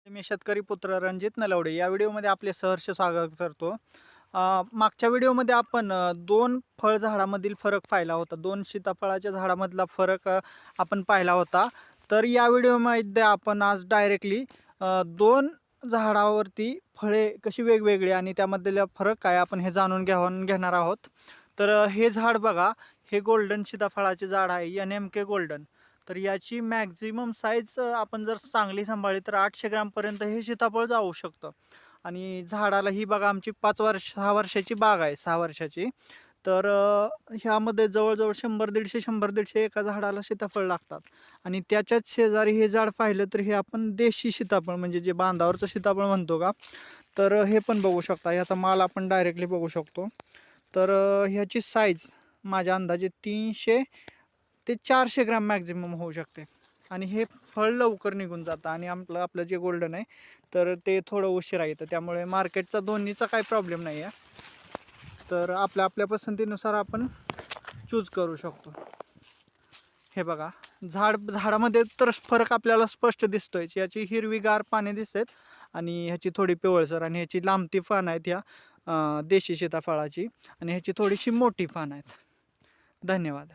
मी शेतकरी पुत्र रणजित नलवडे या व्हिडिओमध्ये आपले सहर्ष स्वागत करतो. मागच्या व्हिडिओमध्ये आपण दोन फळझाडामधील फरक पाहिला होता. दोन सीताफळाच्या झाडामधला फरक आपण पाहिला होता. तर या व्हिडिओमध्ये आपण आज डायरेक्टली दोन झाडावरती फळे कशी वेगवेगळी आणि त्यामधला फरक काय आपण हे जाणून घेणार आहोत. तर हे झाड बघा, हे गोल्डन सीताफळाचे झाड आहे, NMK गोल्डन. तर याची मॅक्झिमम साईज आपण जर चांगली सांभाळली तर 800 ग्रामपर्यंत हे सीताफळ जाऊ शकतं. आणि झाडाला ही बघा, आमची 6 वर्षाची बाग आहे, 6 वर्षाची. तर ह्यामध्ये जवळजवळ 100-150 एका झाडाला सीताफळ लागतात. आणि त्याच्याच शेजारी हे झाड पाहिलं तर हे आपण देशी सीताफळ म्हणजे जे बांधावरचं सीताफळ म्हणतो का, तर हे पण बघू शकता. ह्याचा माल आपण डायरेक्टली बघू शकतो. तर ह्याची साईज माझ्या अंदाजे 300 ते 400 ग्राम मॅक्झिमम होऊ शकते. आणि हे फळ लवकर निघून जातं. आणि आपलं जे गोल्डन आहे तर ते थोडं उशिरा येतं. त्यामुळे मार्केटचा दोन्हीचा काही प्रॉब्लेम नाही आहे. तर आपल्या पसंतीनुसार आपण चूज करू शकतो. हे बघा, झाडामध्ये तर फरक आपल्याला स्पष्ट दिसतोय. याची हिरवीगार पाने दिसतात आणि ह्याची थोडी पिवळसर, आणि ह्याची लांबती पान आहेत ह्या देशी सीताफळाची, आणि ह्याची थोडीशी मोठी पान आहेत. धन्यवाद.